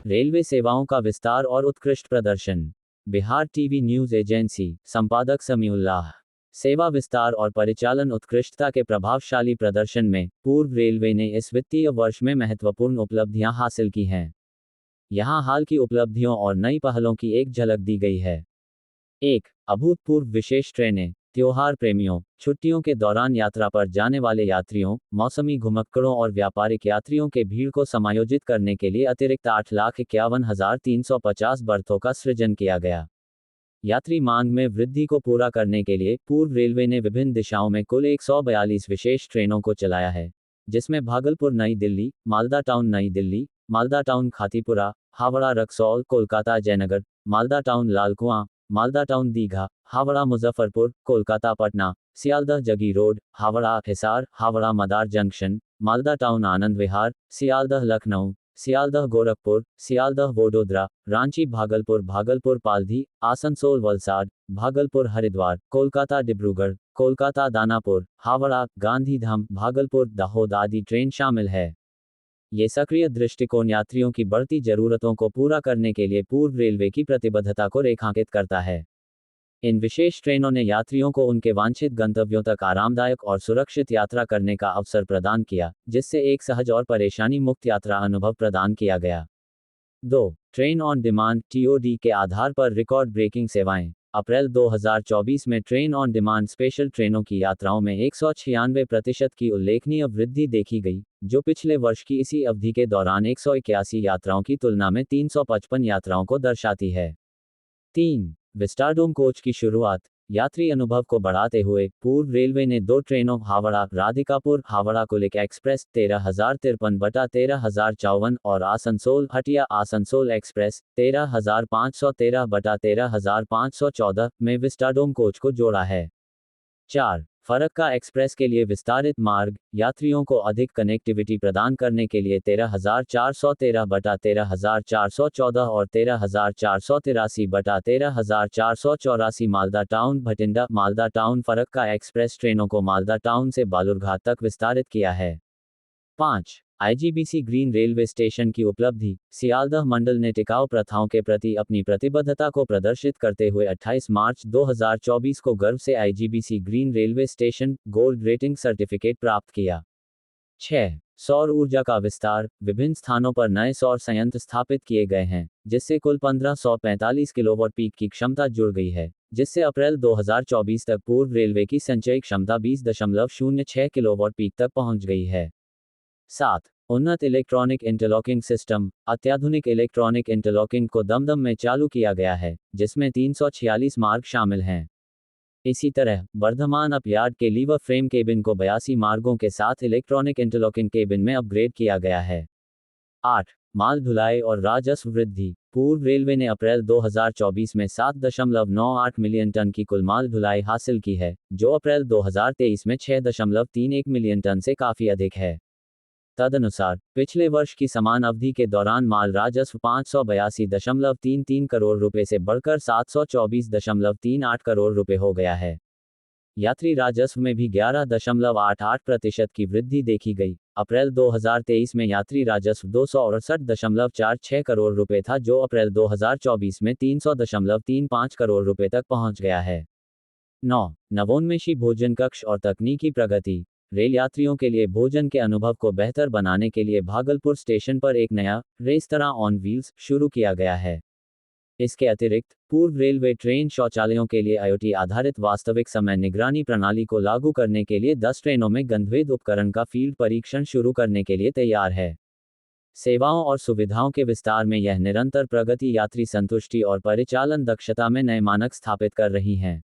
Railway सेवाओं का विस्तार और उत्कृष्ट प्रदर्शन। बिहार टीवी न्यूज एजेंसी, संपादक समीउल्लाह। सेवा विस्तार और परिचालन उत्कृष्टता के प्रभावशाली प्रदर्शन में पूर्व रेलवे ने इस वित्तीय वर्ष में महत्वपूर्ण उपलब्धियां हासिल की हैं। यहां हाल की उपलब्धियों और नई पहलों की एक झलक दी गई है। 1. अभूतपूर्व विशेष ट्रेनें। त्योहार प्रेमियों, छुट्टियों के दौरान यात्रा पर जाने वाले यात्रियों, मौसमी घुमक्कड़ों और व्यापारिक यात्रियों के भीड़ को समायोजित करने के लिए अतिरिक्त 8,51,350 बर्थों का सृजन किया गया। यात्री मांग में वृद्धि को पूरा करने के लिए पूर्व रेलवे ने विभिन्न दिशाओं में कुल 142 विशेष ट्रेनों को चलाया है, जिसमें भागलपुर नई दिल्ली, मालदा टाउन नई Delhi, Malda town Khatipura, Howrah Raxaul, Kolkata Jaynagar, Malda town Lalkuan, Malda town Digha, Howrah Muzaffarpur, Kolkata Patna, Sealdah जगी रोड, हावड़ा हिसार, हावड़ा मदार जंक्शन, मालदा टाउन आनंद विहार, सियालदह लखनऊ, सियालदह गोरखपुर, सियालदह वडोदरा, रांची भागलपुर, भागलपुर पालधी, आसनसोल वलसाड, भागलपुर हरिद्वार, कोलकाता डिब्रूगढ़, कोलकाता दानापुर, हावड़ा, गांधीधाम, भागलपुर, दाहोद आदि ट्रेन शामिल है। ये सक्रिय दृष्टिकोण यात्रियों की बढ़ती जरूरतों को पूरा करने के लिए पूर्व रेलवे की प्रतिबद्धता को रेखांकित करता है। इन विशेष ट्रेनों ने यात्रियों को उनके वांछित गंतव्यों तक आरामदायक और सुरक्षित यात्रा करने का अवसर प्रदान किया, जिससे एक सहज और परेशानी मुक्त यात्रा अनुभव प्रदान किया गया। 2. ट्रेन ऑन डिमांड (TOD) के आधार पर रिकॉर्ड ब्रेकिंग सेवाएं। अप्रैल 2024 में ट्रेन ऑन डिमांड स्पेशल ट्रेनों की यात्राओं में 196% की उल्लेखनीय वृद्धि देखी गई, जो पिछले वर्ष की इसी अवधि के दौरान 181 यात्राओं की तुलना में 355 यात्राओं को दर्शाती है। 3. विस्टाडोम कोच की शुरुआत। यात्री अनुभव को बढ़ाते हुए पूर्व रेलवे ने 2 ट्रेनों हावड़ा राधिकापुर हावड़ा कुलिक एक्सप्रेस 13,053/13,054 और आसनसोल हटिया आसनसोल एक्सप्रेस 13,513/13,514 में विस्टाडोम कोच को जोड़ा है। 4. फरक्का एक्सप्रेस के लिए विस्तारित मार्ग। यात्रियों को अधिक कनेक्टिविटी प्रदान करने के लिए 13,413/13,414 और 13,483/13,484 Malda town Bathinda Malda town Farakka express ट्रेनों को मालदा टाउन से बालूरघाट तक विस्तारित किया है। 5. IGBC ग्रीन रेलवे स्टेशन की उपलब्धि। सियालदह मंडल ने टिकाऊ प्रथाओं के प्रति अपनी प्रतिबद्धता को प्रदर्शित करते हुए 28 मार्च 2024 को गर्व से IGBC green railway station gold rating certificate प्राप्त किया। 6. सौर ऊर्जा का विस्तार। विभिन्न स्थानों पर नए सौर संयंत्र स्थापित किए गए हैं, जिससे कुल 1545 किलोवाट पीक की क्षमता जुड़ गई है, जिससे अप्रैल 2024 तक पूर्व रेलवे की संचयी क्षमता 20.06 किलोवाट पीक तक पहुंच गई है। 7. उन्नत इलेक्ट्रॉनिक इंटरलॉकिंग सिस्टम। अत्याधुनिक इलेक्ट्रॉनिक इंटरलॉकिंग को दमदम में चालू किया गया है, जिसमें 346 मार्ग शामिल हैं। इसी तरह वर्धमान अप यार्ड के लीवर फ्रेम केबिन को 82 मार्गों के साथ इलेक्ट्रॉनिक इंटरलॉकिंग केबिन में अपग्रेड किया गया है। 8. माल ढुलाई और राजस्व वृद्धि। पूर्व रेलवे ने अप्रैल 2024 में 7.98 मिलियन टन की कुल माल ढुलाई हासिल की है, जो अप्रैल 2023 में 6.31 मिलियन टन से काफ़ी अधिक है। तदनुसार पिछले वर्ष की समान अवधि के दौरान माल राजस्व 582.33 करोड़ रुपए से बढ़कर 724.38 करोड़ रुपए हो गया है। यात्री राजस्व में भी 11.88% की वृद्धि देखी गई। अप्रैल 2023 में यात्री राजस्व 268.46 करोड़ रुपए था, जो अप्रैल 2024 में 300.35 करोड़ रुपए तक पहुंच गया है। 9. नवोन्मेषी भोजन कक्ष और तकनीकी प्रगति। रेल यात्रियों के लिए भोजन के अनुभव को बेहतर बनाने के लिए भागलपुर स्टेशन पर एक नया रेस्तरां ऑन व्हील्स शुरू किया गया है। इसके अतिरिक्त पूर्व रेलवे ट्रेन शौचालयों के लिए IoT आधारित वास्तविक समय निगरानी प्रणाली को लागू करने के लिए 10 ट्रेनों में गंधवेद उपकरण का फील्ड परीक्षण शुरू करने के लिए तैयार है। सेवाओं और सुविधाओं के विस्तार में यह निरंतर प्रगति यात्री संतुष्टि और परिचालन दक्षता में नए मानक स्थापित कर रही है।